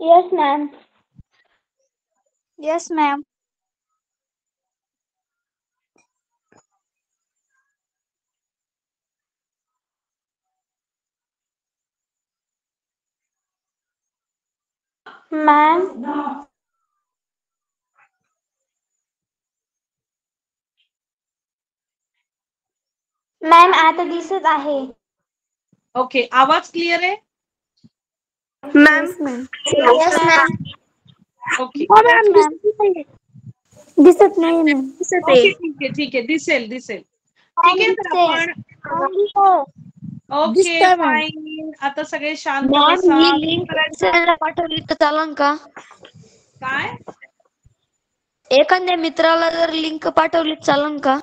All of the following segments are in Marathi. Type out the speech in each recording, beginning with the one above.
Yes, ma'am. Yes, ma'am. Ma'am. Ma'am आता दिसत आहे. ओके, आवाज क्लिअर आहे? Ma'am. Yes, ma'am. Okay Yes, ma'am. दिसत नाही मॅम. ओके, ठीक आहे, दिसेल. ठीक आहे, तर आपण ओके दिसतंय, ma'am. फाईन. आता सगळे शांत मॅम बसा. ही लिंक दुसऱ्याला पाठवली तर चालन का? काय? एखाद्या मित्राला जर लिंक पाठवली तर चालन का?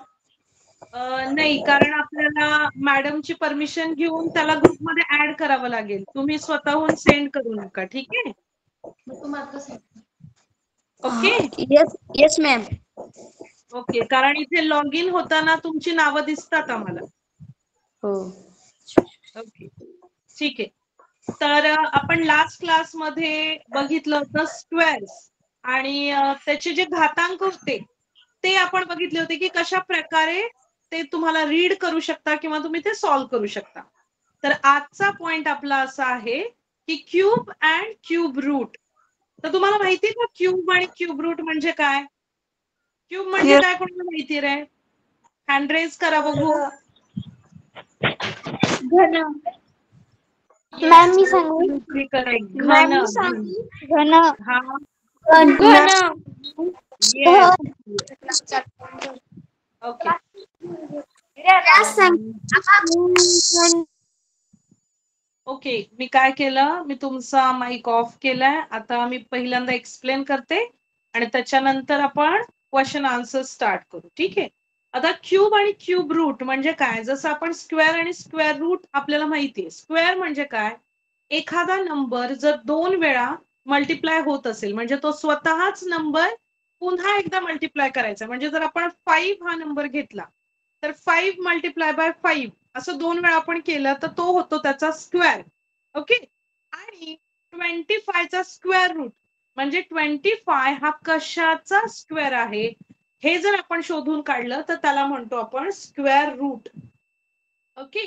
नाही, कारण आपल्याला मॅडमची परमिशन घेऊन त्याला ग्रुपमध्ये ऍड करावं लागेल. तुम्ही स्वतःहून सेंड करू नका, ठीक आहे? Okay yes ma'am. ओके, कारण इथे लॉग इन होताना तुमची नावं दिसतात आम्हाला. हो. ओके, ठीक आहे. तर आपण लास्ट क्लासमध्ये बघितलं होतं स्क्वेअर्स आणि त्याचे जे घातांक होते ते आपण बघितले होते की कशा प्रकारे ते तुम्हाला रीड करू शकता किंवा तुम्ही ते सॉल्व्ह करू शकता. तर आजचा पॉइंट आपला असा आहे की क्यूब अँड क्यूब रूट. तर तुम्हाला माहिती आहे का क्यूब आणि क्यूब रूट म्हणजे काय? क्यूब म्हणजे काय कोणाला माहिती रे? हँड रेज करा बघू. घन. मॅम मी सांगू. करेक्ट. मॅम घन. मी सांगू. घन. हा. घन. येस. ओके. ओके, मी काय केलं, मी तुमचा माईक ऑफ केलाय. आता मी पहिल्यांदा एक्सप्लेन करते आणि त्याच्यानंतर आपण क्वेश्चन आन्सर स्टार्ट करू, ठीक आहे? आता क्यूब आणि क्यूब रूट म्हणजे काय? जसं आपण स्क्वेअर आणि स्क्वेअर रूट आपल्याला माहिती आहे. स्क्वेअर म्हणजे काय? एखादा नंबर जर 2 वेळा मल्टिप्लाय होत असेल म्हणजे तो स्वतःच नंबर पुन्हा एकदा मल्टिप्लाय करायचा. म्हणजे जर आपण 5 हा नंबर घेतला तर 5 मल्टिप्लाय बाय 5 असं 2 वेळा आपण केलं तर तो होतो त्याचा स्क्वेअर. ओके, आणि 25 चा स्क्वेअर रूट म्हणजे 25 हा कशाचा स्क्वेअर आहे हे जर आपण शोधून काढलं तर त्याला म्हणतो आपण स्क्वेअर रूट. ओके,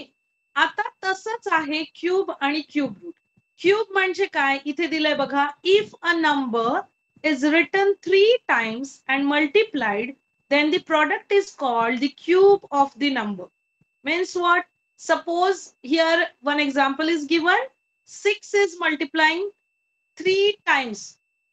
आता तसंच आहे क्यूब आणि क्यूब रूट. क्यूब म्हणजे काय? इथे दिलंय बघा. If a number is written 3 times and multiplied, then the product is called the cube of the number. Means what? Suppose here one example is given. 6 is multiplying 3 times.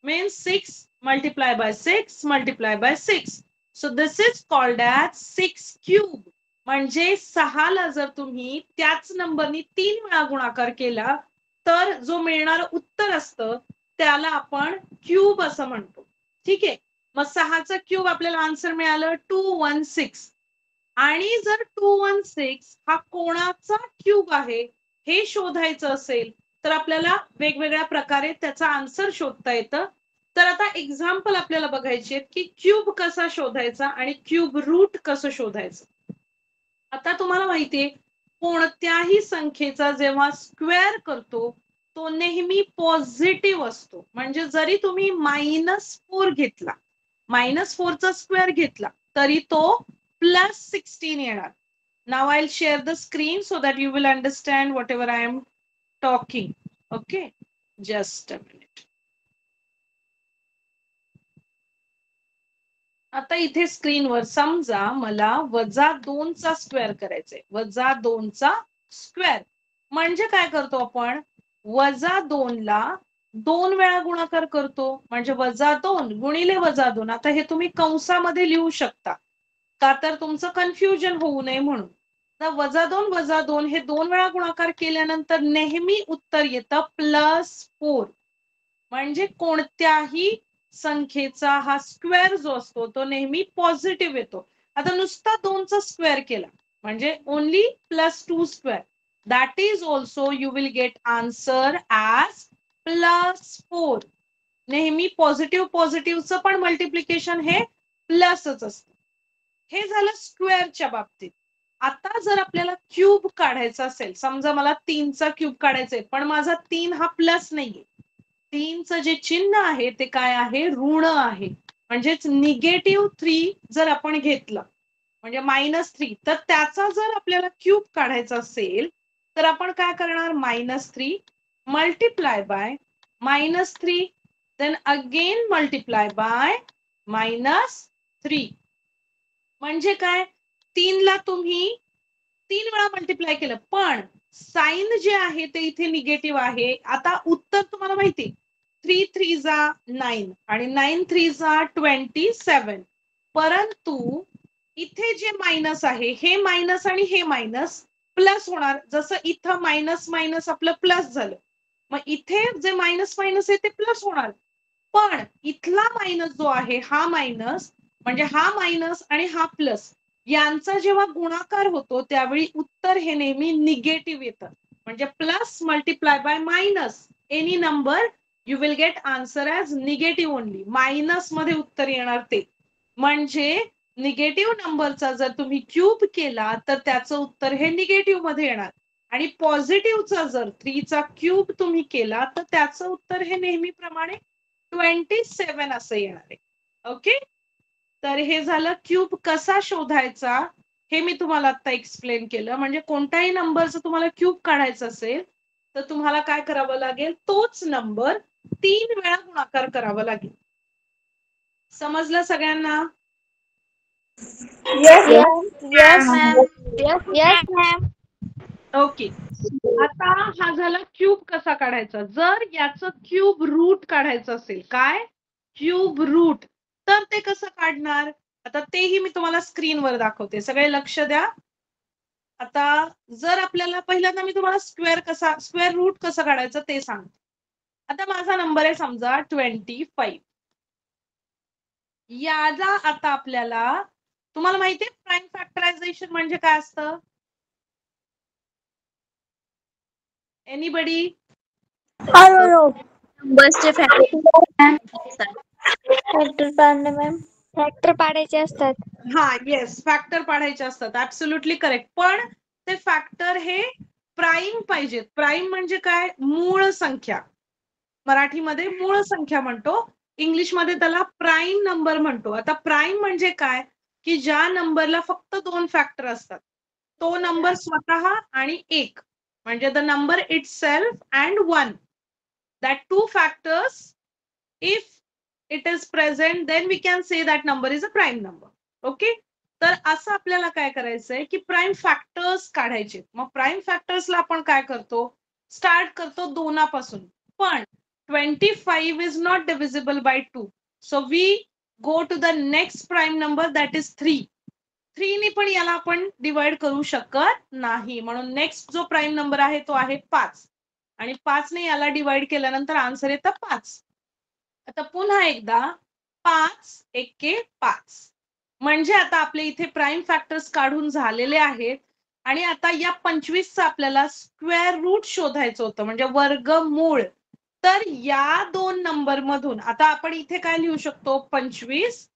Means 6 multiply by 6 multiply by 6. So this is called as 6 cube. म्हणजे 6 ला जर तुम्ही त्याच नंबरनी 3 वेळा गुणाकार केला तर जो मिळणार उत्तर असतं त्याला आपण क्यूब असं म्हणतो. ठीक आहे, मग 6चा क्यूब आपल्याला आन्सर मिळालं 216. आणि जर 216 हा कोणाचा क्यूब आहे हे शोधायचं असेल तर आपल्याला वेगवेगळ्या प्रकारे त्याचा आन्सर शोधता येतं. तर आता एक्झाम्पल आपल्याला बघायचे आहेत की क्यूब कसा शोधायचा आणि क्यूब रूट कसं शोधायचं. आता तुम्हाला माहितीये कोणत्याही संख्येचा जेव्हा स्क्वेअर करतो तो नेहमी पॉझिटिव्ह असतो. म्हणजे जरी तुम्ही -4 घेतला, -4 चा स्क्वेअर घेतला तरी तो +16 येणार. Now I will share the screen so that you will understand what ever I am talking. Okay, just a minute. आता इथे स्क्रीनवर समजा मला -2 चा स्क्वेअर करायचंय. -2 चा स्क्वेअर म्हणजे काय करतो आपण? -2 ला 2 वेळा गुणाकार करतो. म्हणजे -2 गुणिले -2. आता हे तुम्ही कंसामध्ये लिहू शकता का तर तुमचं कन्फ्युजन होऊ नये म्हणून. तर -2 -2 हे 2 वेळा गुणाकार केल्यानंतर नेहमी उत्तर येतं +4. म्हणजे कोणत्याही संख्येचा हा स्क्वेअर जो असतो तो नेहमी पॉझिटिव्ह येतो. आता नुसता 2 चा स्क्वेअर केला म्हणजे only +2 square. That is also you will get answer as +4. नेहमी पॉझिटिव्हचं पण मल्टिप्लिकेशन हे प्लसच असतं. हे झालं स्क्वेअरच्या बाबतीत. आता जर आपल्याला क्यूब काढायचा असेल, समजा मला 3 चा क्यूब काढायचा आहे पण माझा 3 हा प्लस नाहीये 3चं जे चिन्ह आहे ते काय आहे, ऋण आहे. म्हणजेच -3 जर आपण घेतलं म्हणजे -3, तर त्याचा जर आपल्याला क्यूब काढायचा असेल तर आपण काय करणार, -3 multiply by -3 then again multiply by -3. म्हणजे काय, 3 ला तुम्ही 3 वेळा मल्टिप्लाय केलं पण साइन जे आहे ते इथे निगेटिव्ह आहे. आता उत्तर तुम्हाला माहिती 3 3 जा 9 आणि 9 3 जा 27, परंतु इथे जे मायनस आहे हे मायनस आणि हे मायनस प्लस होणार. जसं इथं मायनस मायनस आपलं प्लस झालं, मग इथे जे मायनस मायनस आहे ते प्लस होणार. पण इथला मायनस जो आहे हा मायनस, म्हणजे हा मायनस आणि हा प्लस यांचा जेव्हा गुणाकार होतो त्यावेळी उत्तर हे नेहमी निगेटिव्ह येतं. म्हणजे plus multiply by minus any number you will get answer as negative only. Minus मध्ये उत्तर येणार ते. म्हणजे निगेटिव्ह नंबरचा जर तुम्ही क्यूब केला तर त्याचं उत्तर हे निगेटिव्ह मध्ये येणार आणि पॉझिटिव्हचा जर 3 चा क्यूब तुम्ही केला तर त्याचं उत्तर हे नेहमीप्रमाणे 27 असं येणार आहे. ओके, तर हे झालं क्यूब कसा शोधायचा हे मी तुम्हाला आता एक्सप्लेन केलं. म्हणजे कोणत्याही नंबरचं तुम्हाला क्यूब काढायचं असेल तर तुम्हाला काय करावं लागेल, तोच नंबर 3 वेळा गुणाकार करावा लागेल. समजलं सगळ्यांना? Yes, Yes, ma'am. yes, ma'am. Okay, आता हा झाला क्यूब कसा काढायचा. जर याचं क्यूब रूट काढायचं असेल, काय क्यूब रूट, तर ते कसं काढणार आता तेही मी तुम्हाला स्क्रीनवर दाखवते. सगळे लक्ष द्या. आता जर आपल्याला पहिल्यांदा मी तुम्हाला स्क्वेअर रूट कसं काढायचं ते सांगते. आता माझा नंबर आहे समजा 25. याचा आता आपल्याला, तुम्हाला माहितीये प्राईम फॅक्टरायझेशन म्हणजे काय असतं? Anybody? I don't know. नंबर्सचे Factor पाडणे मॅम. फॅक्टर पाडायचे असतात. हा, येस, फॅक्टर पाडायचे असतात. Absolutely correct. पण ते फॅक्टर हे प्राईम पाहिजेत. प्राईम म्हणजे काय, मूळ संख्या. मराठीमध्ये मूळ संख्या म्हणतो, इंग्लिशमध्ये त्याला प्राईम नंबर म्हणतो. आता प्राईम म्हणजे काय, की ज्या नंबरला फक्त 2 फॅक्टर असतात, तो नंबर स्वतः आणि 1 म्हणजे the number itself and 1, that 2 factors if it is present then we can say that number is a prime number. Okay, तर असं आपल्याला काय करायचंय की प्राईम फॅक्टर्स काढायचे. मग प्राईम फॅक्टर्सला आपण काय करतो, स्टार्ट करतो 2 पासून. पण 25 is not divisible by 2, so we go to the next prime number, that is 3. 3 ने पण याला आपण डिवाइड करू शकत नाही, म्हणून नेक्स्ट जो प्राईम नंबर आहे तो आहे 5 आणि 5 ने याला डिवाइड केल्यानंतर आन्सर येतं 5. आता पुन्हा एकदा 5 एके 5, म्हणजे आता आपले इथे प्राईम फॅक्टर्स काढून झालेले आहेत आणि आता या 25चा आपल्याला स्क्वेअर रूट शोधायचं होतं, म्हणजे वर्गमूळ. तर या 2 नंबर मधून आता आपण इथे काय लिहू शकतो, 25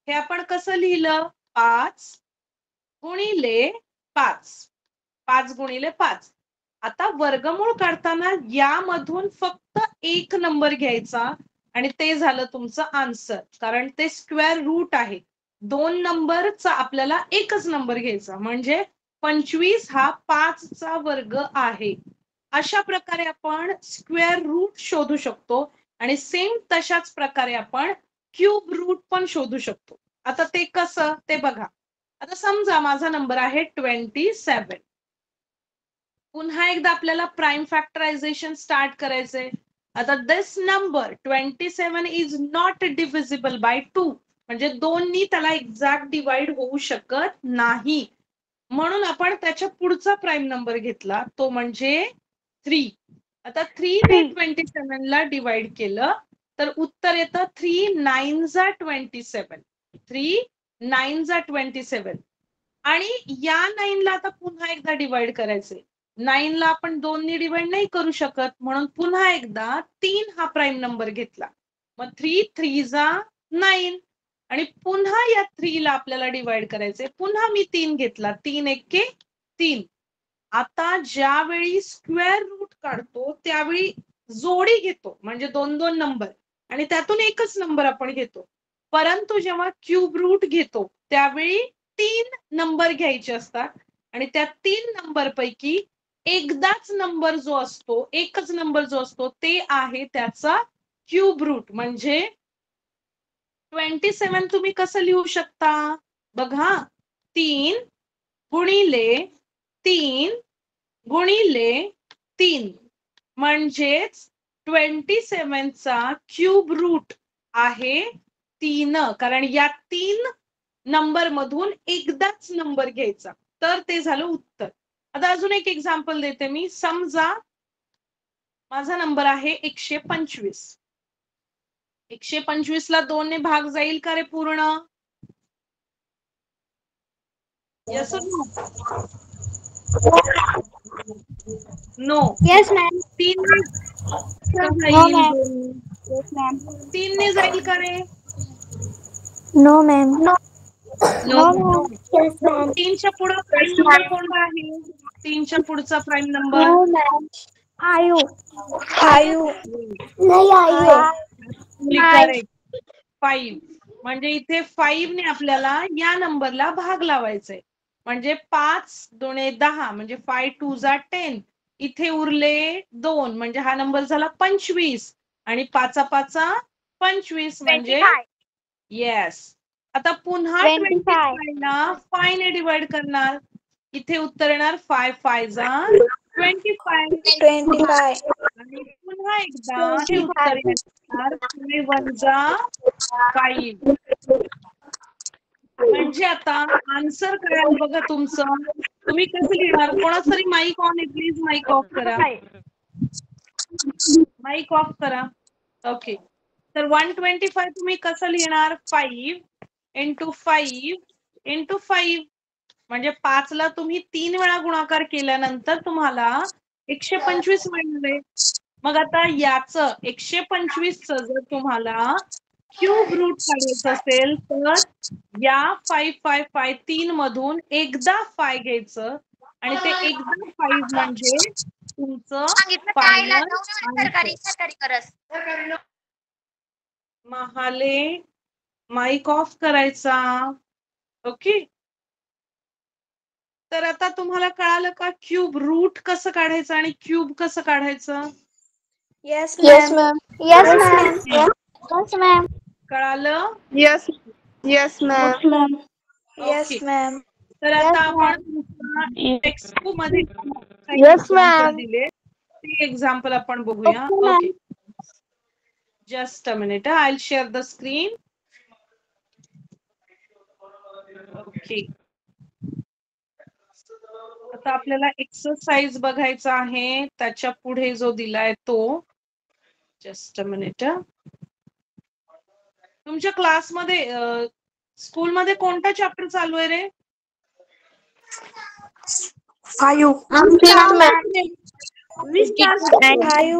हे आपण कसं लिहिलं, 5 गुणिले 5, 5 गुणिले 5. आता वर्गमूळ काढताना यामधून फक्त एक नंबर घ्यायचा आणि ते झालं तुमचं आन्सर, कारण ते स्क्वेअर रूट आहे. 2 नंबरचा आपल्याला एकच नंबर घ्यायचा, म्हणजे 25 हा 5 चा वर्ग आहे. अशा प्रकारे आपण स्क्वेअर रूट शोधू शकतो आणि सेम तशाच प्रकारे आपण क्यूब रूट पण शोधू शकतो. आता ते कसं ते बघा. आता समजा माझा नंबर आहे 27. पुन्हा एकदा आपल्याला प्राईम फॅक्टरायझेशन स्टार्ट करायचंय. आता this number 27 is not divisible by 2, म्हणजे 2 नी त्याला एक्झॅक्ट डिवाइड होऊ शकत नाही, म्हणून आपण त्याच्या पुढचा प्राईम नंबर घेतला, तो म्हणजे 3. आता 3 ने 27 ला डिवाइड केलं तर उत्तर येतं 3 9 जा 27, 3 9 जा 27. आणि या 9 ला आता पुन्हा एकदा डिवाइड करायचंय. 9 ला आपण 2 ने डिवाइड नाही करू शकत, म्हणून पुन्हा एकदा 3 हा प्राईम नंबर घेतला. मग 3 3 जा 9 आणि पुन्हा या 3 ला आपल्याला डिवाइड करायचंय. पुन्हा मी 3 घेतला, 3 एके 3. आता ज्यावेळी स्क्वेअर रूट काढतो त्यावेळी जोडी घेतो म्हणजे 2-2 नंबर आणि त्यातून एकच नंबर आपण घेतो. परंतु जेव्हा क्यूब रूट घेतो त्यावेळी 3 नंबर घ्यायचे असतात आणि त्या 3 नंबर पैकी एकदाच नंबर जो असतो, एकच नंबर जो असतो ते आहे त्याचा क्यूब रूट. म्हणजे 27 तुम्ही कसं लिहू शकता बघा, 3 गुणिले 3 गुणिले 3 म्हणजेच 27 चा क्यूब रूट आहे 3, कारण या 3 नंबर मधून एकदाच नंबर घ्यायचा. तर ते झालं उत्तर. आता अजून एक एक्झाम्पल देते मी. समजा माझा नंबर आहे 125. 125 ला 2 ने भाग जाईल का रे पूर्ण? Yes no? No. Yes, ma'am. 3 No, जाईल, ma'am. Yes, ma'am. 3 ने जाईल का रे? No, ma'am. No. No. Yes, ma'am. 3च्या पुढे प्राईम नंबर कोणता आहे? 3च्या पुढचा prime number No, ma'am. Ayu. Ayu. नहीं आई है. करेक्ट 5. म्हणजे इथे 5 ने आपल्याला या नंबरला भाग लावायचा आहे. म्हणजे 5 दुणे 10 म्हणजे 5 2 जा 10. इथे उरले 2 म्हणजे हा नंबर झाला 25 आणि 5 5 25 म्हणजे येस. आता पुन्हा 25 ला 5 ने डिवाइड करणार. इथे उत्तर येणार 5 5 जा 25 25. आणि पुन्हा एकदा हे उत्तर येणार 5 1 जा 5. म्हणजे आता आन्सर काय आहे बघा तुमचं. तुम्ही कसं लिहिणार? कोणातरी माईक ऑन आहे, प्लीज माईक ऑफ करा. माईक ऑफ करा. ओके. तर 125 तुम्ही कसं लिहिणार? 5 इंटू 5 इंटू 5 म्हणजे 5 ला तुम्ही 3 वेळा गुणाकार केल्यानंतर तुम्हाला 125 मिळाले. मग आता याचं 125 जर तुम्हाला क्यूब रूट काढायचं असेल तर या 5 5 5 3 मधून एकदा 5 घ्यायचं आणि ते एकदा 5 म्हणजे तुमचं final answer. Mahale mic off करायचा. ओके. तर आता तुम्हाला कळालं का क्यूब रूट कसं काढायचं आणि क्यूब कसं काढायचं? Yes, Yes, ma'am. ma'am. Yes, ma'am. Yes, ma'am. कळालं? Yes. Yes, ma'am. Yes, ma'am. Yes, okay. ma'am. तर आता Yes, आपण टेक्स्ट बुक मध्ये Yes, ma'am. दिले ते एक्झाम्पल आपण बघूया. Okay, ma'am. Okay. Just a minute. I will share the screen. Okay. आता आपल्याला एक्सरसाइज बघायचा आहे. त्याच्या पुढे जो दिलाय तो जस्ट अ मिनिट. तुमच्या क्लासमध्ये स्कूलमध्ये कोणता चॅप्टर चालू आहे रे? 5. Yes, ma'am. We start 5.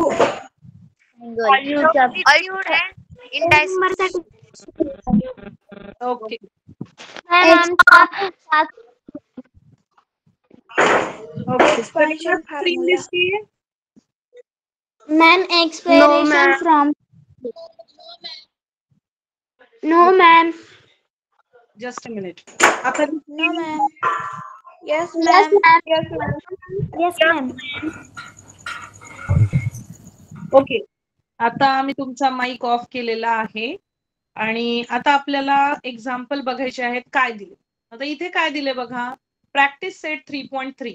Okay. Ma'am. Okay. Expansion screen formula. दिसतीये? Ma'am, expiration ma'am. from. No, ma'am. Just a minute. आता No, ma'am. Yes, Yes, ma'am. ma'am. Yes, ma'am. Yes, ma'am. Okay. आता मी तुमचा माईक ऑफ केलेला आहे आणि आता आपल्याला एक्झाम्पल बघायचे आहेत. काय दिले आता इथे काय दिले बघा. प्रॅक्टिस सेट 3.3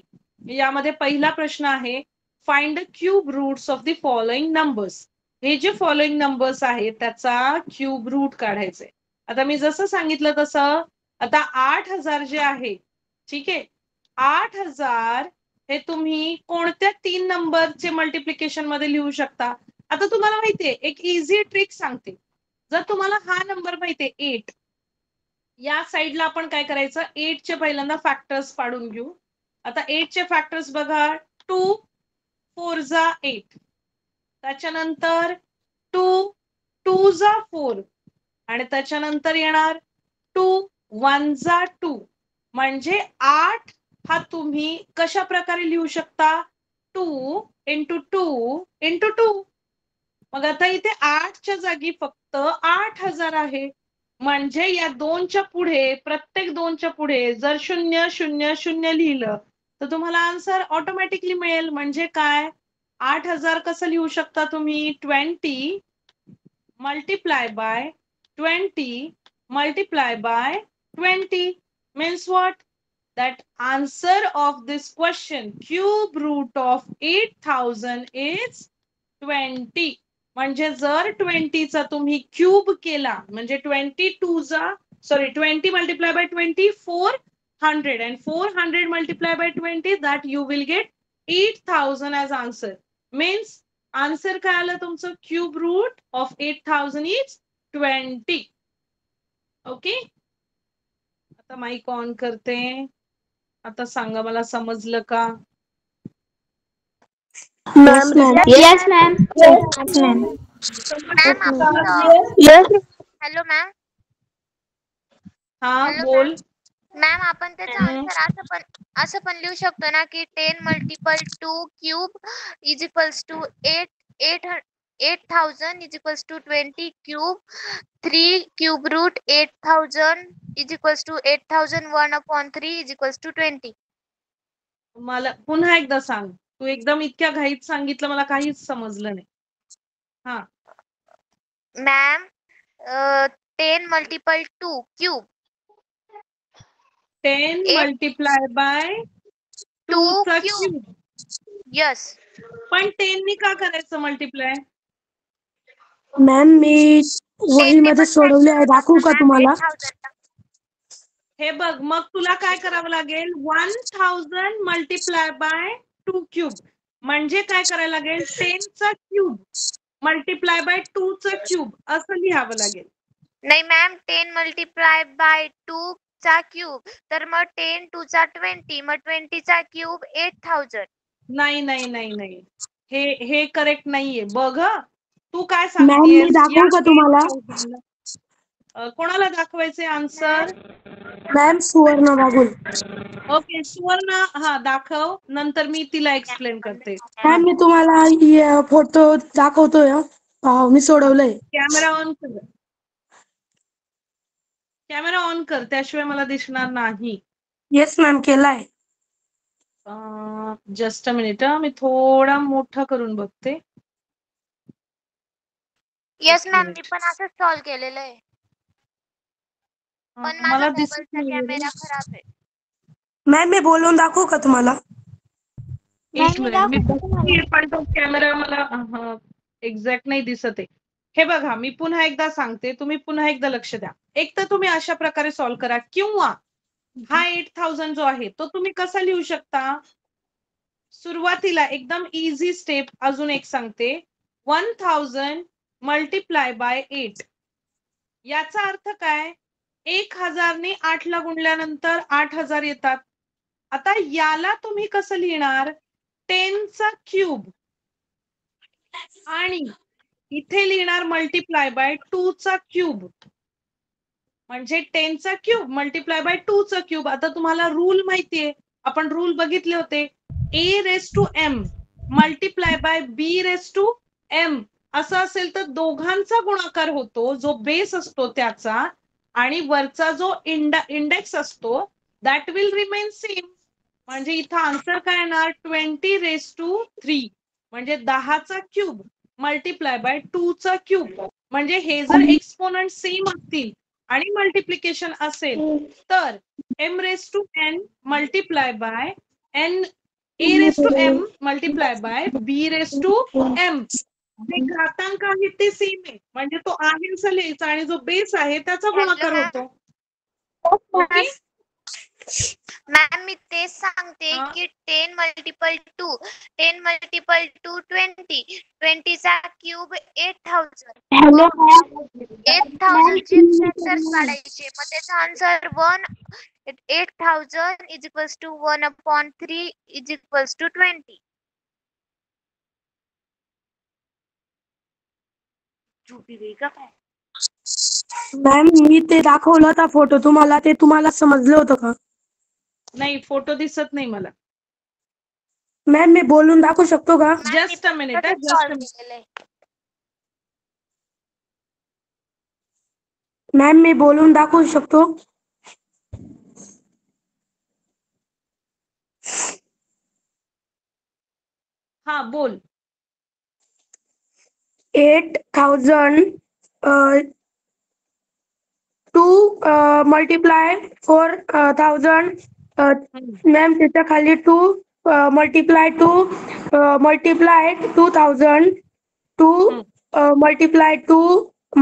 यामध्ये पहिला प्रश्न आहे find the cube roots of the following numbers. हे जे फॉलोइंग नंबर्स आहेत त्याचा क्यूब रूट काढायचंय. आता मी जसं सांगितलं तसं आता 8000 जे आहे, ठीक आहे, 8000 हे तुम्ही कोणत्या 3 नंबरचे मल्टिप्लिकेशन मध्ये लिहू शकता? आता तुम्हाला माहितीये एक इझी ट्रिक सांगते. जर तुम्हाला हा नंबर माहितीये 8, या साईडला आपण काय करायचं 8 चे पहिल्यांदा फॅक्टर्स पाडून घेऊ. आता 8 चे फॅक्टर्स बघा. 2 4 जा 8, त्याच्यानंतर 2 2 जा 4 आणि त्याच्यानंतर येणार 2 1 जा 2 म्हणजे 8 हा तुम्ही कशा प्रकारे लिहू शकता? 2 इंटू 2 इंटू 2 मग आता इथे 8च्या जागी फक्त 8000 आहे. म्हणजे या 2च्या पुढे, प्रत्येक 2च्या पुढे जर 000 लिहिलं तर तुम्हाला आन्सर ऑटोमॅटिकली मिळेल. म्हणजे काय, 8000 कसं लिहू शकता तुम्ही, 20 multiply by 20 multiply by 20 means what, that answer of this question cube root of 8000 is 20. म्हणजे जर 20 चा तुम्ही क्यूब केला म्हणजे 20 multiply by 20 400 and 400 multiply by 20 that you will get 8000 as answer. Means answer काय आलं तुमचं, cube root of 8000 is 20. Okay, आता माईक ऑन करते. आता सांगा मला समजलं का? Yes, ma'am. Yes, ma'am. Yes, ma'am. Yes. Hello ma'am. हा Hello, बोल. मॅम आपण त्याचा आन्सर असं पण लिहू शकतो ना की 10 multiple 2 cube is equals to 8000 is equals to 20 cube 3 cube root 8000 is equals to 8001 upon 3 is equals to 20. मला पुन्हा एकदा सांग, तू एकदम इतक्या घाईत सांगितलं मला काहीच समजलं नाही. हा ma'am 10 multiple 2 cube 10 multiply by 2 चा क्यूब. यस. पण 10 नी का करायचं मल्टिप्लाय? मॅम मी वहीमध्ये सोडवले आहे, दाखवू का तुम्हाला? हे बघ, मग तुला काय करावं लागेल, 1000 मल्टिप्लाय बाय 2 क्यूब म्हणजे काय करायला लागेल, 10 चा क्यूब मल्टिप्लाय बाय 2 चा क्यूब असं लिहावं लागेल. नाही मॅम, 10 multiply by 2 चा क्यूब तर मग 10 2 चा 20 मग 20 चा क्यूब 8000. नाही नाही नाही नाही, हे करेक्ट नाहीये. बघ तू काय मॅम मी सांगतेस, दाखवू का तुम्हाला? कोणाला दाखवायचे आन्सर? मॅम सुवर्ण बागुल. ओके सुवर्ण, हा दाखव, नंतर मी तिला एक्सप्लेन करते. मॅम मी तुम्हाला फोटो दाखवतोय. मी सोडवलंय. कॅमेरा ऑन कर, कॅमेरा ऑन कर, त्याशिवाय मला दिसणार नाही. येस मॅम, केलाय. जस्ट अ मिनिट, मी थोडा मोठा करून बघते. यस मॅम, मी पण असंच सॉल्व केलेलं आहे. पण माझा मला दिसत मोबाईलचा नाही. कॅमेरा खराब आहे. मॅम मी बोलून दाखवू का तुम्हाला? एक मिनिट, मी बघते पण तो कॅमेरा मला एक्झॅक्ट नाही दिसत आहे. हे बघा, मी पुन्हा एकदा सांगते, तुम्ही पुन्हा एकदा लक्ष द्या. एक तर तुम्ही अशा प्रकारे सॉल्व्ह करा, किंवा हा 8000 जो आहे तो तुम्ही कसा लिहू शकता. सुरुवातीला एकदम इझी स्टेप अजून एक सांगते, 1000 मल्टिप्लाय बाय 8. याचा अर्थ काय, 1000 ने 8 ला गुणल्यानंतर 8000 येतात. आता याला तुम्ही कसं लिहिणार, 10 चा क्यूब आणि इथे लिहिणार मल्टिप्लाय बाय 2 चा क्यूब. म्हणजे 10 चा क्यूब मल्टिप्लाय बाय 2 चा क्यूब. आता तुम्हाला रूल माहितीये, आपण रूल बघितले होते, a raise to m multiply by b raise to m असं असेल तर दोघांचा गुणाकार होतो, जो बेस असतो त्याचा, आणि वरचा जो इंडेक्स असतो दॅट विल रिमेन सेम. म्हणजे इथं आन्सर काय येणार, 20 रेस टू 3 म्हणजे 10 चा क्यूब मल्टिप्लाय बाय 2 चा क्यूब. म्हणजे हे जर एक्सपोनंट सेम असतील आणि मल्टिप्लिकेशन असेल तर m raise to n multiply by n a raise to m multiply by b raise to m. जे घातांक आहेत ते सेम आहे, म्हणजे तो आहे असं लिहायचा आणि जो बेस आहे त्याचा गुणाकार होतो. ओके मॅम, मी तेच सांगते की 10 multiple 2 10 multiple 2 20 20 चा क्यूब 8000. Hello ma'am. 8000 चे फॅक्टर्स काढायचे, मग त्याचा answer 8000 is equals to 1 upon 3 is equals to 20. Ma'am मी ते दाखवलं होता फोटो तुम्हाला, ते तुम्हाला समजलं होतं का? नाही, फोटो दिसत नाही मला. मॅम मी बोलून दाखवू शकतो का? जस्ट अ मिनिट, तसंच solve केलेलं आहे. मॅम मी बोलून दाखवू शकतो. हा बोल. 8,000 2 multiply 4,000 मॅम त्याच्या खाली 2 multiply 2,000 2 multiply 2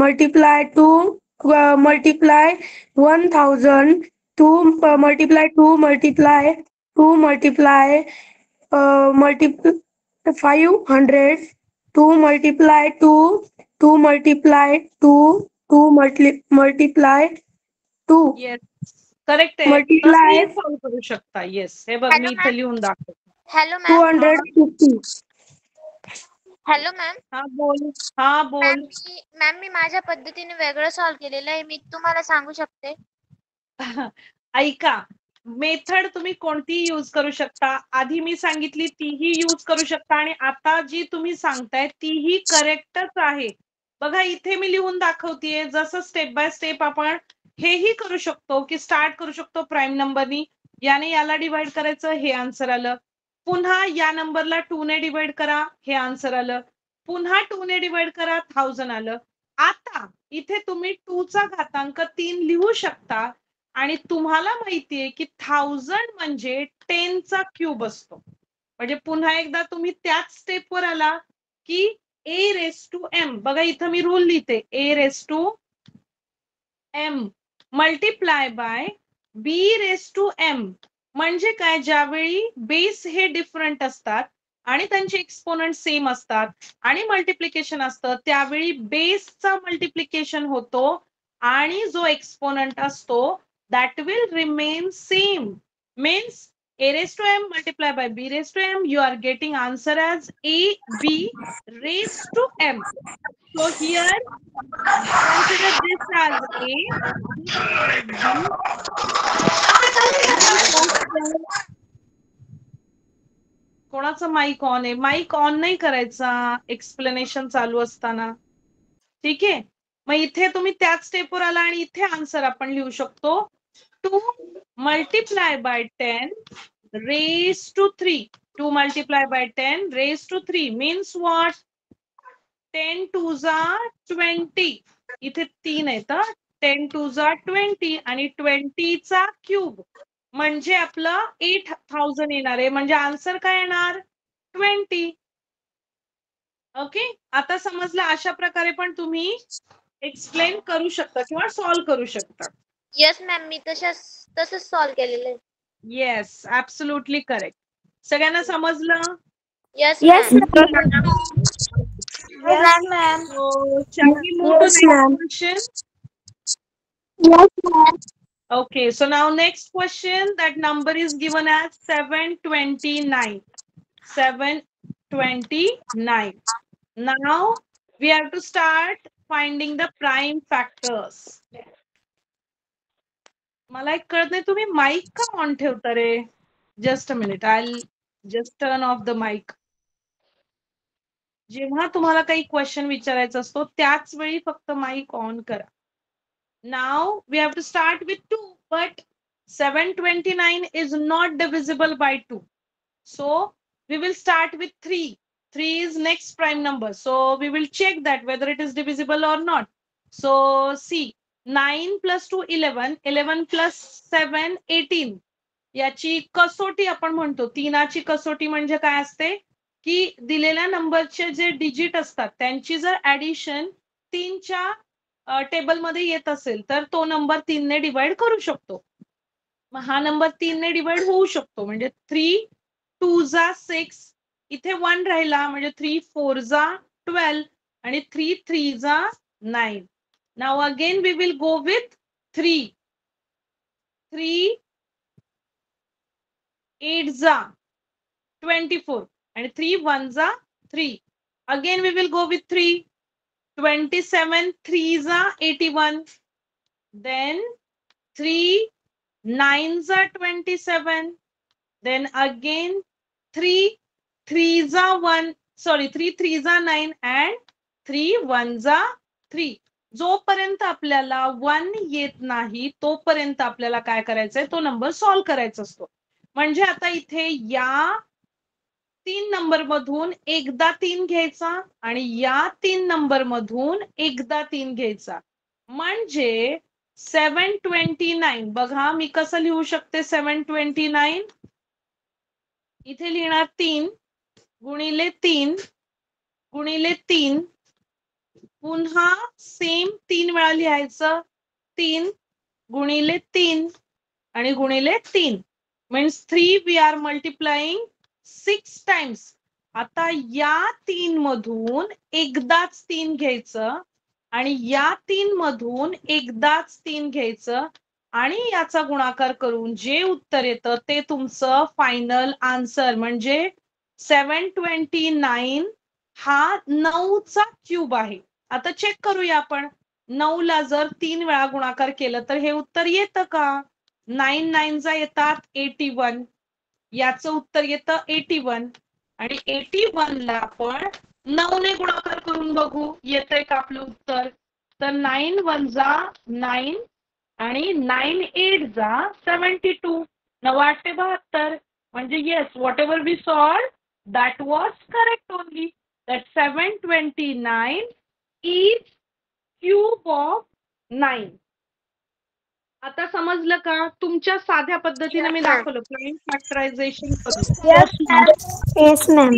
multiply 1,000 2 multiply 2 multiply 500 2 multiply 2 multiply 2 multiply 2 yes correct आहे. Multiply. तसंही सॉल्व करू शकता. येस हे बघ Hello, मी इथे ma'am. लिहून दाखवते. Hello ma'am 250. हॅलो मॅम हा बोल. हा बोल. मॅम मी माझ्या पद्धतीने वेगळं सॉल्व केलेलं आहे. मी तुम्हाला सांगू शकते. ऐका मेथड तुम्ही कोणतीही यूज करू शकता. आधी मी सांगितली तीही यूज करू शकता आणि आता जी तुम्ही सांगताय तीही करेक्टच आहे. बघा इथे मी लिहून दाखवतेय. जसं स्टेप बाय स्टेप आपण हेही करू शकतो की स्टार्ट करू शकतो प्राईम नंबरनी. याने याला डिवाइड करायचं, हे आन्सर आलं. पुन्हा या नंबरला 2 ने डिवाइड करा, हे आन्सर आलं. पुन्हा 2 ने डिवाइड करा, 1000 आलं. आता इथे तुम्ही 2 चा घातांक 3 लिहू शकता आणि तुम्हाला माहितीये की 1000 म्हणजे 10 चा क्यूब असतो. म्हणजे पुन्हा एकदा तुम्ही त्याच स्टेपवर आला की a रेस टू m. बघा इथं मी रूल लिहिते a raise to m multiply by b raise to m. म्हणजे काय, ज्यावेळी बेस हे डिफरंट असतात आणि त्यांचे एक्सपोनंट सेम असतात आणि मल्टिप्लिकेशन असतं त्यावेळी बेसचा मल्टिप्लिकेशन होतो आणि जो एक्सपोनंट असतो that will remain same. Means a raised to m multiplied by b raised to m, you are getting answer as a b raised to m. So here consider this as a, this as b. कोणाचं माईक ऑन आहे? माईक ऑन नाही करायचा एक्सप्लेनेशन चालू असताना. ठीक आहे. मग इथे तुम्ही त्याच स्टेपवर आला आणि इथे आन्सर आपण लिहू शकतो 2 multiply by 10 raised to 3. 2 multiply by 10 raised to 3 means what? 10 to the 20. इथे 3 आहेत. 10 to the 20 आणि 20 चा क्यूब म्हणजे आपलं 8000 येणार आहे. म्हणजे आन्सर काय येणार 20. ओके. आता समजलं. अशा प्रकारे पण तुम्ही एक्सप्लेन करू शकता किंवा सॉल्व करू शकता. येस मॅम मी तसंच सॉल्व केलेलं आहे. Yes absolutely correct. सगळ्यांना समजलं? Yes Yes, ma'am. Yes, ma'am. So shall we move to Yes, next ma'am. question? Yes, ma'am. Okay, so now next question, that number is given as 729. 729. Now we have to start finding the prime factors. मला एक कळत नाही तुम्ही माईक का ऑन ठेवता रे? Just a minute, I just turn off the mike. जेव्हा तुम्हाला काही क्वेश्चन विचारायचा असतो त्याच वेळी फक्त माईक ऑन करा. Now we have to start with 2, but 729 is not divisible by 2. So we will start with 3. 3 is next prime number. So we will check that whether it is divisible or not. So see, 9 plus 2 11, 11 plus 7 18. याची कसोटी आपण म्हणतो. तीनाची कसोटी म्हणजे काय असते की दिलेल्या नंबरचे जे डिजिट असतात त्यांची जर ऍडिशन 3च्या टेबल मध्ये येत असेल तर तो नंबर 3 ने डिवाइड करू शकतो. मग हा नंबर 3 ने डिवाइड होऊ शकतो. म्हणजे 3 2 जा 6, इथे 1 राहिला म्हणजे 3 4 जा 12 आणि 3 3 जा 9. Now again we will go with 3. 3 8 जा 24 आणि 3 1 जा 3. Again we will go with 3. 27 3 za 81. Then 3 9 za 27. Then again 3 3 za 1. Sorry, 3 3 za 9 and 3 1 za 3. जोपर्यंत आपल्याला 1 येत नाही तोपर्यंत आपल्याला काय करायचंय, तो नंबर सॉल्व्ह करायचा असतो. म्हणजे आता इथे या 3 नंबर मधून एकदा 3 घ्यायचा आणि या 3 नंबर मधून एकदा 3 घ्यायचा. म्हणजे 729. बघा मी कसं लिहू शकते 729. इथे लिहिणार 3 गुणिले 3 गुणिले 3, पुन्हा सेम 3 वेळा लिहायचं. 3 गुणिले 3 आणि गुणिले 3 means 3 we are multiplying 6 times. आता या 3 मधून एकदाच 3 घ्यायचं आणि या 3 मधून एकदाच 3 घ्यायचं आणि याचा गुणाकार करून जे उत्तर येतं ते तुमचं फायनल आन्सर. म्हणजे 729 हा 9चा क्यूब आहे. आता चेक करूया आपण. 9 ला जर 3 वेळा गुणाकार केलं तर हे उत्तर येतं का? 9 9 येतात 81. याचं उत्तर येतं 81 आणि 81 ला आपण 9 ने गुणाकार करून बघू येतंय का आपलं उत्तर. तर 9 1 जा 9 आणि 9 8 जा 72. 9 8 72. म्हणजे yes, whatever we solve that was correct only. That 729 is cube of 9. आता समजलं का? तुमच्या साध्या पद्धतीने मी दाखवलं प्राईम फॅक्टरायझेशन करून. Yes ma'am.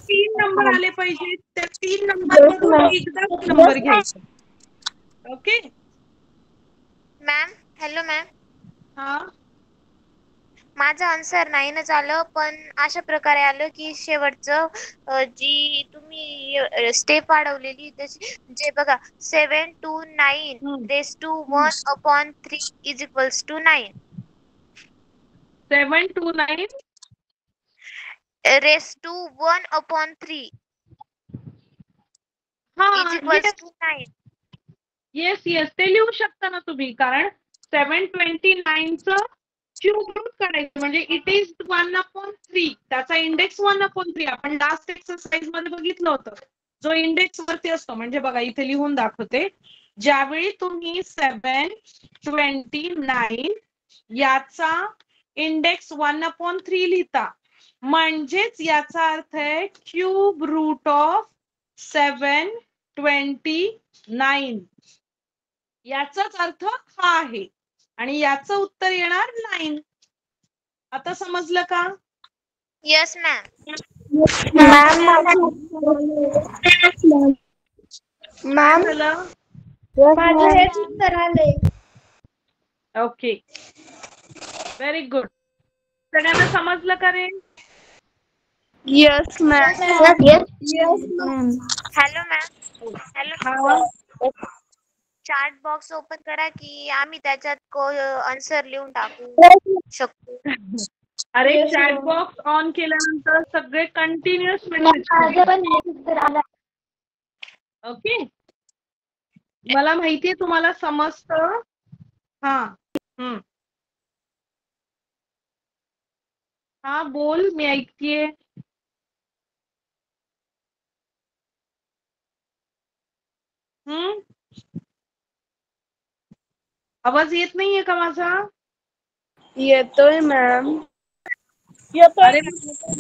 3 नंबर आले पाहिजे. त्या 3 नंबर मधून एकदाच नंबर घ्यायचा. Okay ma'am, hello ma'am. हा, माझं आन्सर 9च आलं, पण अशा प्रकारे आलं की शेवटचं जी तुम्ही स्टेप वाढवलेली त्याची जे बघा 729 raise to 1/3 is equals to 9. 729 raise to 1/3 हा is equals to 9. Yes yes, ते लिहू शकता ना तुम्ही. कारण 729 चं क्यूब रूट काढायचं म्हणजे इट इज 1/3. त्याचा इंडेक्स 1/3 आपण लास्ट एक्सरसाइज मध्ये बघितलं होतं. जो इंडेक्स वरती असतो. म्हणजे बघा इथे लिहून दाखवते. ज्यावेळी तुम्ही 729 याचा इंडेक्स 1/3 लिहिता म्हणजेच याचा अर्थ आहे क्यूब रूट ऑफ 729. याचाच अर्थ हा आहे आणि याचं उत्तर येणार 9. आता समजलं का? Yes ma'am. काय झालं? माझं हेच उत्तर आलंय. Okay, very good. सगळ्यांना समजलं का रे? Yes, ma'am. Hello ma'am. Hello हा, चॅट बॉक्स ओपन करा की आम्ही त्याच्यात आन्सर लिहून टाकू शकतो. अरे चॅट बॉक्स ऑन केल्यानंतर सगळे कंटिन्युअस मेसेज. ओके, मला माहितीये तुम्हाला समजतं. हा हा बोल, मी ऐकतेय. आवाज येत नाहीये का माझा? येतोय मॅम. अरे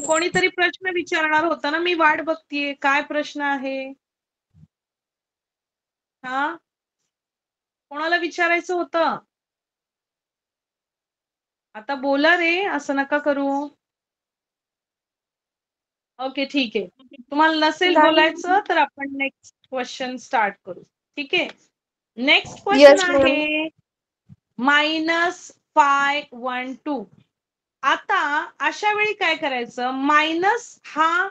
कोणीतरी प्रश्न विचारणार होता ना, मी वाट बघतीये. काय प्रश्न आहे? हा, कोणाला विचारायचं होतं? आता बोला रे, असं नका करू. ओके ठीक आहे. तुम्हाला नसेल बोलायचं तर आपण नेक्स्ट क्वेश्चन स्टार्ट करू. ठीक आहे. Next question Yes, ma'am. आहे -512. आता अशा वेळी काय करायचं? मायनस हा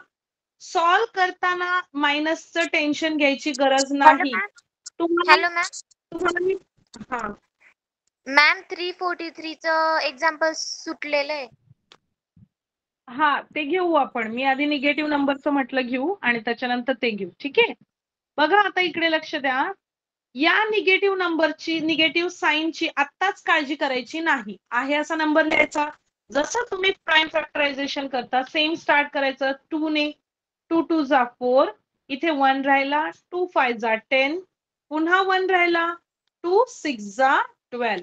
सॉल्व करताना मायनसचं टेन्शन घ्यायची गरज नाही. Hello ma'am. तुम्हाला हा मॅम 343 चं एक्झाम्पल सुटलेलं आहे. हा, ते घेऊ आपण. मी आधी निगेटिव्ह नंबरचं म्हटलं घेऊ आणि त्याच्यानंतर ते घेऊ. ठीक आहे. बघा आता इकडे लक्ष द्या. या निगेटिव्ह नंबरची, निगेटिव्ह साईनची आत्ताच काळजी करायची नाही. आहे असा नंबर लिहायचा. जसं तुम्ही प्राईम फॅक्टरायझेशन करता सेम स्टार्ट करायचं 2 ने. 2 2 जा 4. इथे 1 राहिला. 2 5 जा 10. पुन्हा 1 राहिला. 2 6 12.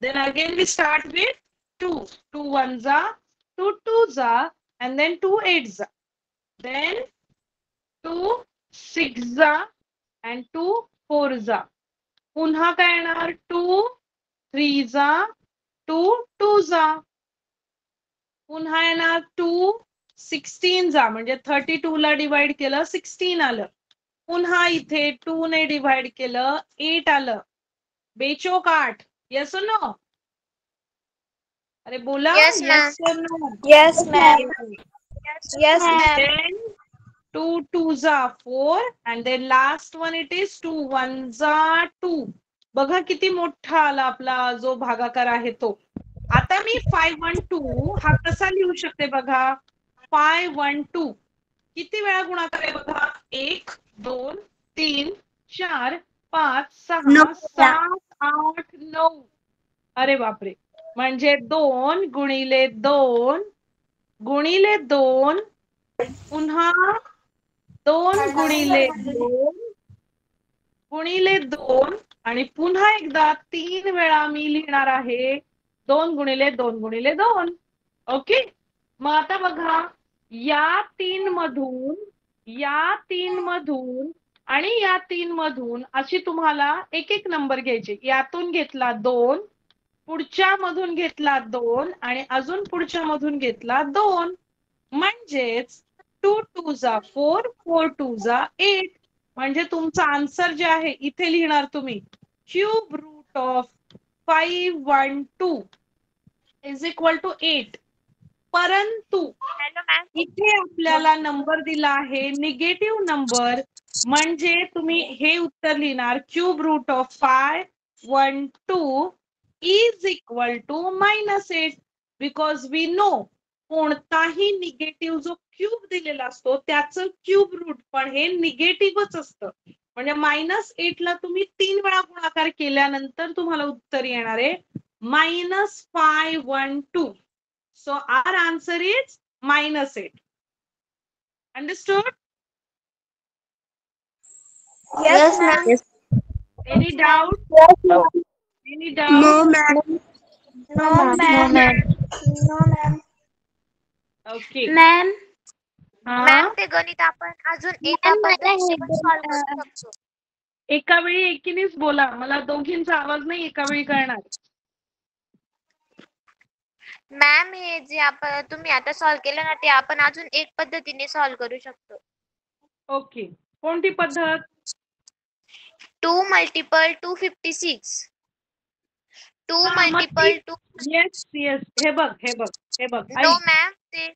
Then again we start with 2. 2 1 2 2 and then 2 8. Then 2 6 and 2 4. पुन्हा काय येणार? 2 3 2 2. पुन्हा येणार 2 16 म्हणजे 32 ला डिवाइड केलं 16 आलं. पुन्हा इथे 2 ने डिवाइड केलं 8 आलं. बेचोक 8. येस और नो? अरे बोला. Yes, ma'am. येस और no? Yes, ma'am. Yes, ma'am. Then 2 2 4 and then last one it is 2 1 2. बघा किती मोठा आला आपला जो भागाकार आहे तो. आता मी 5 1 2 हा कसा लिहू शकते बघा. 5 1 2 किती वेळा गुणाकार आहे बघा. 1 2 3 4 5 6 7 8 9. अरे बापरे. म्हणजे 2 गुणिले 2 गुणिले 2 पुन्हा 2 गुणिले 2 गुणिले 2 आणि पुन्हा एकदा 3 वेळा मी लिहिणार आहे 2 गुणिले 2 गुणिले 2. ओके. मग आता बघा या 3 मधून या 3 मधून आणि या 3 मधून अशी तुम्हाला एक एक नंबर घ्यायचे. यातून घेतला 2, पुढच्या मधून घेतला 2 आणि अजून पुढच्या मधून घेतला 2. म्हणजेच 2 2 4 4 2 8. म्हणजे तुमचा आन्सर जे आहे इथे लिहिणार तुम्ही cube root of 5 1 2 is equal to 8. परंतु इथे आपल्याला नंबर दिला आहे निगेटिव्ह नंबर. म्हणजे तुम्ही हे उत्तर लिहिणार cube root of 5 1 2 is equal to -8. Because we know कोणताही निगेटिव्ह जो क्यूब दिलेला असतो त्याचं क्यूब रूट पण हे निगेटिव्हच असतं. म्हणजे -8 ला तुम्ही 3 वेळा गुणाकार केल्यानंतर तुम्हाला उत्तर येणार आहे -5 1 2. So our answer is -8. Understood? Yes, ma'am. Any doubt? Any doubt? No, ma'am. No, ma'am. No, ma'am. Okay. Ma'am. Ma'am ते गणित आपण अजून एका पद्धतीने पण सॉल्व्ह करू शकतो. एका वेळी एकीनेच बोला. मला दोघींचा आवाज नाही एका वेळी कळणार. मॅम हे जे आपण तुम्ही आता सॉल्व्ह केलं ना ते आपण अजून एक पद्धतीने सॉल्व्ह करू शकतो. ओके. कोणती पद्धत? 2 multiple 256. 2 multiple 2. Yes yes. हे बघ हे बघ हे बघ. नो मॅम ते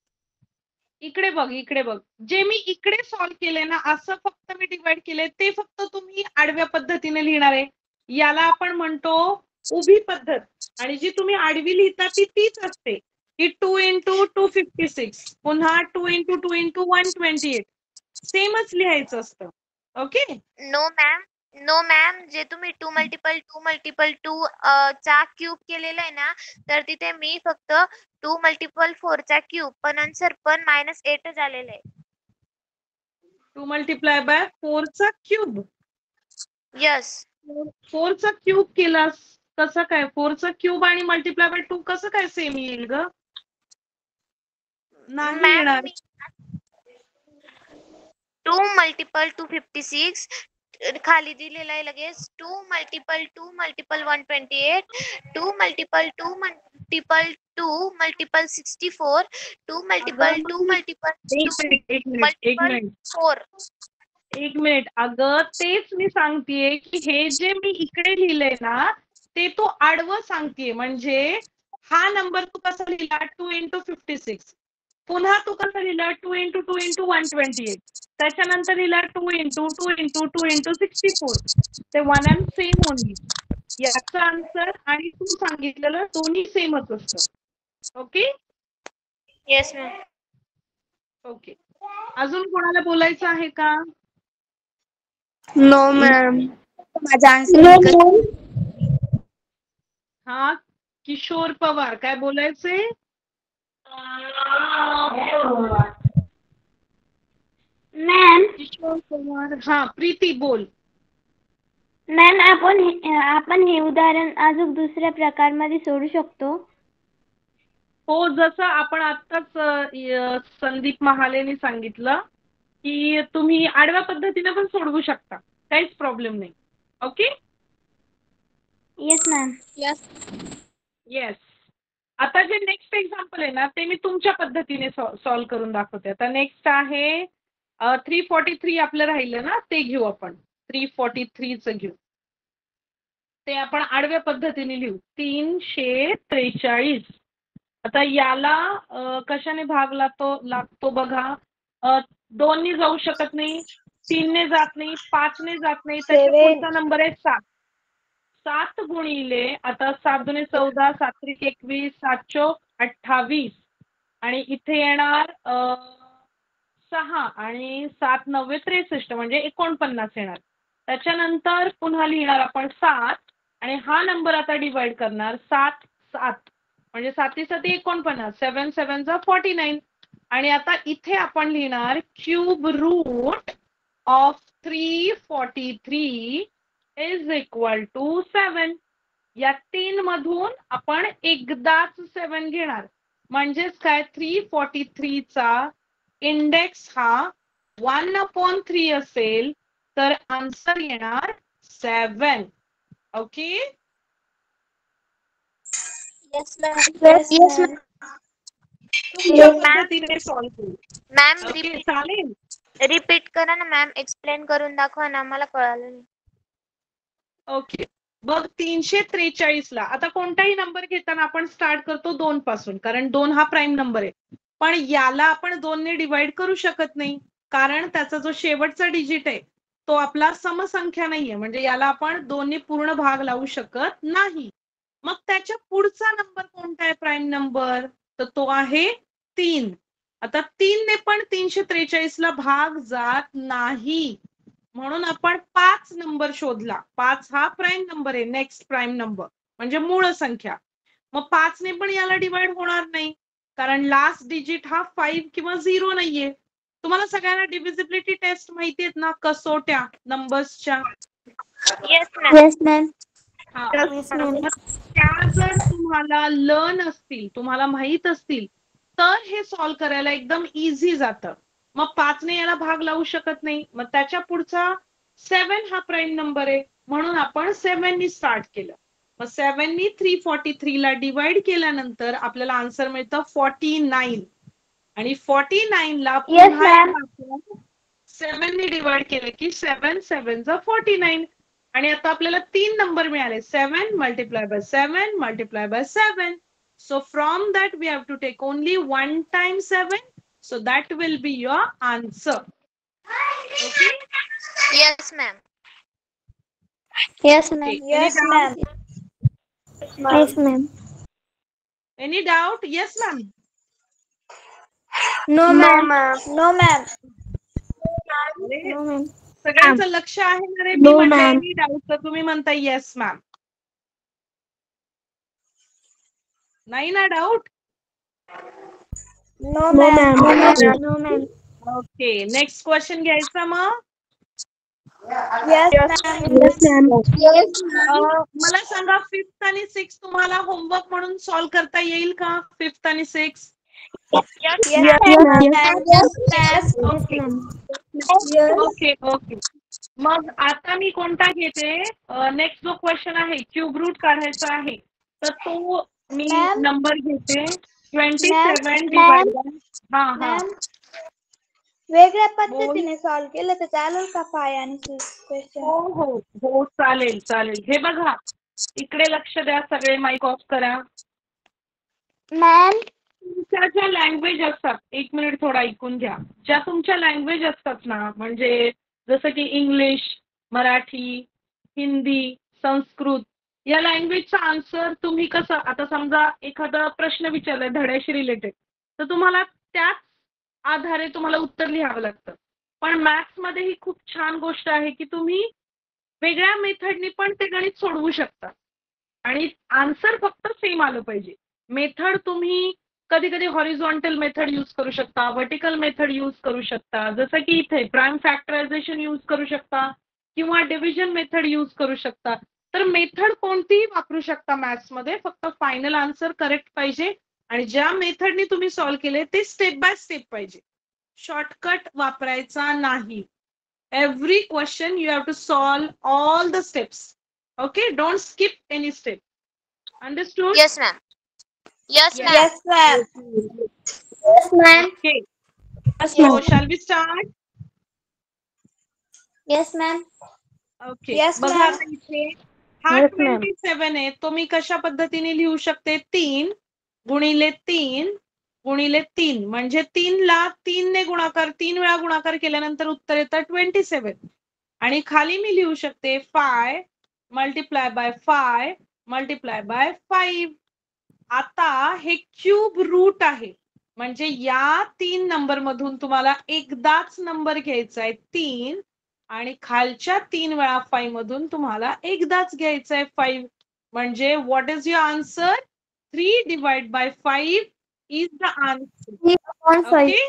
इकडे बघ इकडे बघ. जे मी इकडे सॉल्व्ह केले ना असं फक्त मी डिवाइड केले ते फक्त तुम्ही आडव्या पद्धतीने लिहिणार आहे. याला आपण म्हणतो उभी पद्धत. आणि जी तुम्ही आडवी लिहिता ती तीच असते की 2 × 256 पुन्हा 2 × 2 × 128 सेमच लिहायचं असतं. ओके. नो मॅम जे तुम्ही 2 multiple 2 multiple 2 चा क्यूब केलेला आहे ना तर तिथे मी फक्त 2 multiple 4 चा क्यूब पण आन्सर पण -8 झालेला आहे. 2 × 4 चा क्यूब. यस 4 चा क्यूब केलास कसं काय? 4 चा क्यूब आणि × 2 कसं काय सेम येईल ग? नाही मॅम येणार. 2 multiple 256 खाली दिलेला आहे लगेच 2 multiple 2 multiple 128 2 multiple 2 multiple 2 multiple 64 2 multiple 2 multiple 2 multiple 4. एक मिनिट. अगं तेच मी सांगतेय की हे जे मी इकडे लिहिलंय ना ते तू आडवं सांगतेय. म्हणजे हा नंबर तू कसा लिहिला 2 × 56. पुन्हा तू कसा लिहिला 2 × 2 × 128. त्याच्यानंतर लिहिला 2 × 2 × 2 × 64. ते 1 and सेम ओनली. याचा आन्सर आणि तू सांगितलेलं दोन्ही सेमच असतं. ओके. Yes ma'am. ओके. अजून कोणाला बोलायचं आहे का? No, ma'am. माझा आन्सर हा किशोर पवार काय बोलायचंय? मॅम किशोर पवार. हा प्रीती बोल. मॅम आपण हे उदाहरण अजून दुसऱ्या प्रकारमध्ये सोडू शकतो. हो, जसं आपण आत्ताच संदीप महालेने सांगितलं की तुम्ही आडव्या पद्धतीने पण सोडवू शकता, काहीच प्रॉब्लेम नाही. ओके. Yes ma'am. येस. आता जे नेक्स्ट एक्झाम्पल आहे ना ते मी तुमच्या पद्धतीने सॉल्व्ह करून दाखवते. आता नेक्स्ट आहे 343 आपलं राहिलं ना, ते घेऊ आपण. 343चं घेऊ. ते आपण आडव्या पद्धतीने लिहू. 343. आता याला कशाने भाग लागतो बघा. 2 ने जाऊ शकत नाही, 3 ने जात नाही, 5 ने जात नाही. त्याच्या पुढचा नंबर आहे 7. 7 गुणिले आता 7 दुणे 14, 7 त्रिक 21, 7 चोक 28 आणि इथे येणार 6 आणि 7 9 63 म्हणजे 49 येणार. त्याच्यानंतर पुन्हा लिहिणार आपण 7 आणि हा नंबर आता डिवाइड करणार 7 7 म्हणजे 7 7 49, 7 7 49 आणि आता इथे आपण लिहिणार cube root of 343 is equal to 7. या 3 मधून आपण एकदाच 7 घेणार म्हणजेच काय 343 चा इंडेक्स हा 1/3 असेल तर आन्सर येणार 7. ओके. Yes ma'am. तुमच्या पद्धतीने सॉल्व्ह करू. मॅम ओके, चालेल. रिपीट करा ना मॅम. एक्सप्लेन करून दाखवा ना, आम्हाला कळालं नाही. ओके. बघ 343 ला आता कोणताही नंबर घेताना आपण स्टार्ट करतो 2 पासून, कारण 2 हा प्राईम नंबर आहे. पण याला आपण 2 ने डिवाइड करू शकत नाही कारण त्याचा जो शेवटचा डिजिट आहे तो आपला समसंख्या नाहीये, म्हणजे याला आपण 2 ने पूर्ण भाग लावू शकत नाही. मग त्याच्या पुढचा नंबर कोणता आहे प्राईम नंबर, तर तो आहे 3. आता 3 ने पण 343 ला भाग जात नाही म्हणून आपण 5 नंबर शोधला. 5 हा प्राईम नंबर आहे, नेक्स्ट प्राईम नंबर म्हणजे मूळ संख्या. मग 5 ने पण याला डिवाइड होणार नाही कारण लास्ट डिजिट हा 5 किंवा 0 नाहीये. तुम्हाला सगळ्यांना डिव्हिजिबिलिटी टेस्ट माहिती आहेत ना, कसोट्या नंबर्सच्या. Yes ma'am. त्या जर तुम्हाला असतील, तुम्हाला माहित असतील तर हे सॉल्व्ह करायला एकदम इझी जातं. मग 5 ने याला भाग लावू शकत नाही, मग त्याच्या पुढचा 7 हा प्राईम नंबर आहे म्हणून आपण 7 नी स्टार्ट केलं. मग 7 नी 343 ला डिवाइड केल्यानंतर आपल्याला आन्सर मिळतं 49 आणि 49 ला पुन्हा 7 नी डिवाइड केलं की 7 7 49 आणि आता आपल्याला 3 नंबर मिळाले. 7 multiply by 7 multiply by 7. So from that we have to take only 1 times 7. So that will be your answer. Okay? Yes ma'am. Yes ma'am. Okay. Any doubt? Yes ma'am. Any doubt? Yes, ma'am. No ma'am. No ma'am. अरे, सगळ्यांचं लक्ष आहे ना रे. मी No, म्हटलं ma'am. any doubt तर तुम्ही म्हणता येस मॅम. नाही ना doubt? No No, ma'am. ma'am. No ma'am. Okay, next question घ्यायचा मग. Yes ma'am. Yes, ma'am. मला सांगा 5th आणि 6th तुम्हाला होमवर्क म्हणून सॉल्व्ह करता येईल का? 5th आणि 6th? Okay okay. मग आता मी कोणता घेते, नेक्स्ट जो क्वेश्चन आहे क्यूब रूट काढायचा आहे तर तो मी नंबर घेते 27 डिवाइड बाय वेगळ्या पद्धतीने सॉल्व्ह केलं तर चालेल का 5 आणि 6 क्वेश्चन? हो हो हो चालेल चालेल. हे बघा इकडे लक्ष द्या सगळे, माईक ऑफ करा. मॅम. तुमच्या ज्या लँग्वेज असतात, 1 मिनिट थोडा ऐकून घ्या. ज्या तुमच्या लँग्वेज असतात ना, म्हणजे जसं की इंग्लिश, मराठी, हिंदी, संस्कृत या लँग्वेजचा आन्सर तुम्ही कसं, आता समजा एखादा प्रश्न विचारलाय धड्याशी रिलेटेड तर तुम्हाला त्याच आधारे तुम्हाला उत्तर लिहावं लागतं. पण मॅथ्स मध्ये ही खूप छान गोष्ट आहे की तुम्ही वेगळ्या मेथडनी पण ते गणित सोडवू शकता आणि आन्सर फक्त सेम आलं पाहिजे. मेथड तुम्ही कधी कधी हॉरिझॉन्टल मेथड यूज करू शकता, व्हर्टिकल मेथड यूज करू शकता, जसं की इथे प्राइम फॅक्टरायझेशन यूज करू शकता किंवा डिव्हिजन मेथड यूज करू शकता. तर मेथड कोणतीही वापरू शकता मॅथ्स मध्ये, फक्त फायनल आन्सर करेक्ट पाहिजे आणि ज्या मेथडनी तुम्ही सॉल्व्ह केले ते स्टेप बाय स्टेप पाहिजे. शॉर्टकट वापरायचा नाही. Every question you have to solve all the steps. Okay, don't skip any step. Understood? Yes, ma'am. Yes, ma'am. Yes, ma'am. Yes, ma'am. Okay. Yes, So ma'am. shall we start? Yes, ma'am. Okay. Yes, बघा ma'am. आता इथे हा Yes, ma'am. 27 आहे, तो मी कशा पद्धतीने लिहू शकते? 3 गुणिले 3 गुणिले 3 म्हणजे 3 ला 3 ने गुणाकार, 3 वेळा गुणाकार केल्यानंतर उत्तर येतं 27. आणि खाली मी लिहू शकते 5 मल्टिप्लाय बाय 5 मल्टिप्लाय बाय 5. आता हे क्यूब रूट आहे, म्हणजे या 3 नंबर मधून तुम्हाला एकदाच नंबर घ्यायचा आहे 3 आणि खालच्या 3 वेळा 5 मधून तुम्हाला एकदाच घ्यायचं आहे 5. म्हणजे what is your answer? 3 divide by 5 is the answer. 3/5. Okay.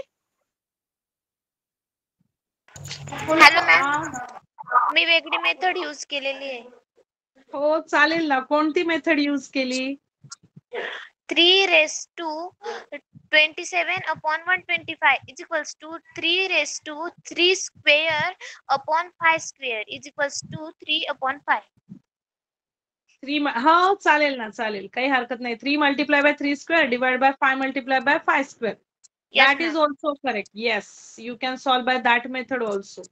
Hello ma'am, मी वेगळी मेथड यूज केलेली आहे. हो चालेल ना. कोणती मेथड यूज केली? 3 raised to 27 upon 125 is equals to 3 raised to 3 square upon 5 square is equals to 3 upon 5. 3 हो चालेल ना, चालेल, काही हरकत नाही. 3 multiply by 3 square divide by 5 multiply by 5 square. Yes, That is ma'am. also correct. Yes, you can solve by that method also.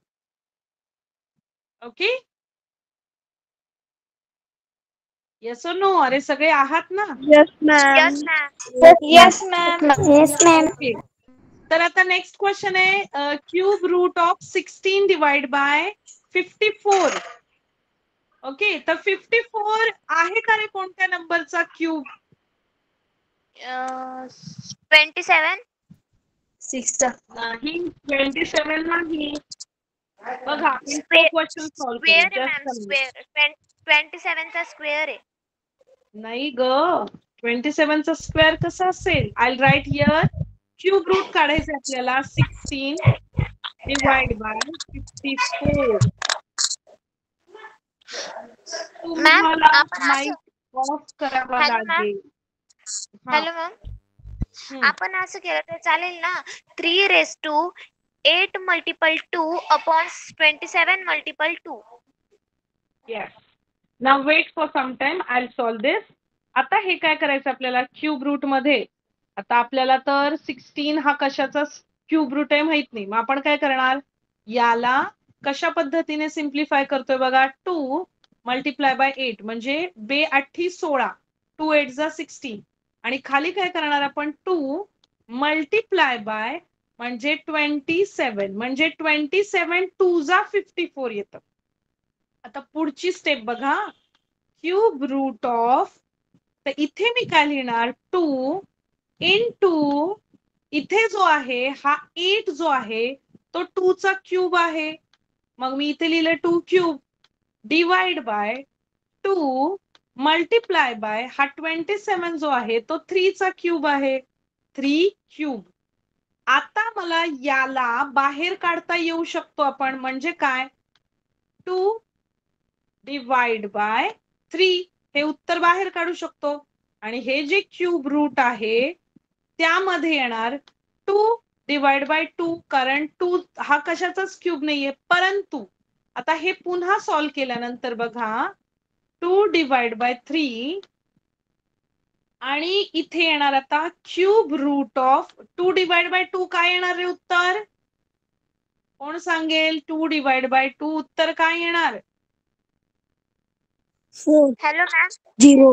Okay? Yes or no? अरे सगळे आहात ना? Yes, ma'am. Yes, ma'am. Yes, ma'am. Yes, ma'am. Okay. तर आता नेक्स्ट क्वेश्चन आहे cube root of 16 divide by 54. Okay, तर 54 आहे का रे कोणत्या नंबरचा क्यूब? 27. 6. नाही, 27 नाही. बघा आपण तो Square- क्वेश्चन सॉल्व्ह Square करू. आहे ma'am. Square. 27 चा square आहे. नाही ग, 27 चा स्क्वेअर कसा असेल? I write here. Cube root काढायचे आपल्याला. 16 डिवाइड बाय 54. तुम्हाला आपण असं- माईक ऑफ करावा Hello, ma'am. लागेल. हा. हॅलो मॅम, आपण असं केलं तर चालेल ना? 3 raised to 8 multiple 2 upon 27 multiple 2. Yes. Now wait for some time. I'll solve this. आता हे काय करायचं आपल्याला क्यूब रूट मध्ये? आता आपल्याला तर 16 हा कशाचा क्यूब रूट आहे माहित नाही. मग आपण काय करणार? याला कशा पद्धतीने सिम्प्लिफाय करतोय बघा. 2 मल्टिप्लाय बाय 8 म्हणजे 2 8 16. 2 8 जा 16 आणि खाली काय करणार आपण? 2 मल्टिप्लाय बाय म्हणजे 27 म्हणजे 27 2 जा 54 येतं. आता पुढची स्टेप बघा. क्यूब रूट ऑफ, तर इथे मी काय लिहिणार? 2 इंटू इथे जो आहे हा 8 जो आहे तो 2 चा क्यूब आहे. मग मी इथे लिहिलं 2 cube divide by 2 multiply by हा 27 जो आहे तो 3 चा क्यूब आहे. 3 क्यूब. आता मला याला बाहेर काढता येऊ शकतो आपण. म्हणजे काय? 2 डिवाइड बाय 3 हे उत्तर बाहेर काढू शकतो. आणि हे जे क्यूब रूट आहे त्यामध्ये येणार 2 डिवाइड बाय 2, कारण 2 हा कशाचाच क्यूब नाहीये. परंतु आता हे पुन्हा सॉल्व्ह केल्यानंतर बघा 2 डिवाइड बाय 3 आणि इथे येणार आता cube root of 2 divide by 2 काय येणार रे उत्तर? कोण सांगेल? 2 डिवाइड बाय 2 उत्तर काय येणार? 4 हॅलो मॅम. 0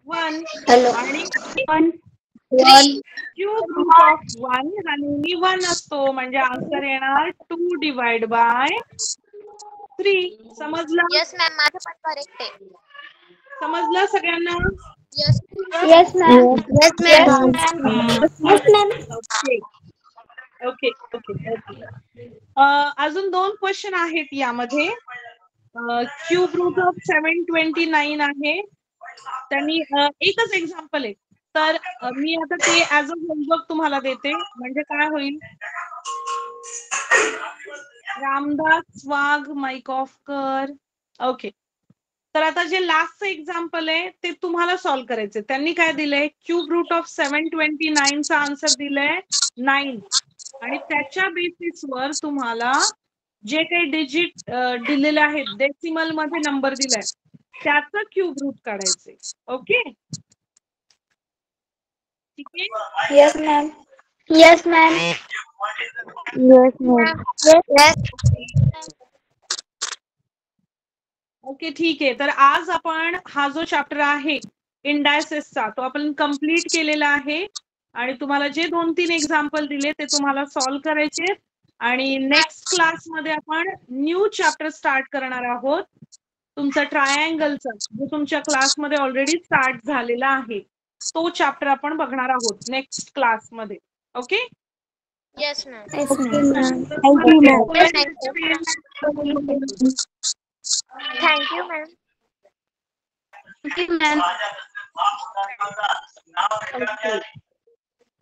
1 Hello. आणि 1. क्यूब रूट ऑफ 1 हा नेहमी 1 असतो. म्हणजे आन्सर येणार 2 डिवाइड बाय 3. समजलं? येस मॅम, माझं पण करेक्ट आहे. समजलं सगळ्यांना? Yes. Yes, ma'am. Yes, ma'am. Yes, ma'am. Okay okay okay okay. अजून 2 क्वेश्चन आहेत यामध्ये. क्यूब रूट ऑफ 729 आहे. त्यांनी एकच एक्झाम्पल आहे. तर मी आता ते ऍज अ होमवर्क तुम्हाला देते. म्हणजे काय होईल? रामदास वाघ माईक ऑफ कर. ओके. तर आता जे लास्टचं एक्झाम्पल आहे ते तुम्हाला सॉल्व्ह करायचे. त्यांनी काय दिलंय? क्यूब रूट ऑफ 729 चा आन्सर दिलाय 9 आणि त्याच्या बेसिसवर तुम्हाला जे काही डिजिट दिलेले आहेत डेसिमल मध्ये नंबर दिलाय त्याचं क्यूब रूट काढायचे. ओके ठीक आहे. Yes ma'am. Yes, ma'am. Yes ma'am. Okay ठीक आहे. तर आज आपण हा जो चॅप्टर आहे इंडायसेसचा तो आपण कंप्लीट केलेला आहे आणि तुम्हाला जे 2-3 एक्झाम्पल दिले ते तुम्हाला सॉल्व्ह करायचे आणि नेक्स्ट क्लासमध्ये आपण न्यू चॅप्टर स्टार्ट करणार आहोत. तुमचा ट्रायंगलचा जो तुमच्या क्लासमध्ये ऑलरेडी स्टार्ट झालेला आहे तो चॅप्टर आपण बघणार आहोत नेक्स्ट क्लासमध्ये. Okay. Yes ma'am. Thank you ma'am. Thank you ma'am.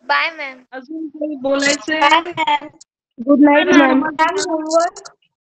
Bye ma'am. अजून काही बोलायचंय? Ma'am. Good night ma'am. Ma'am homework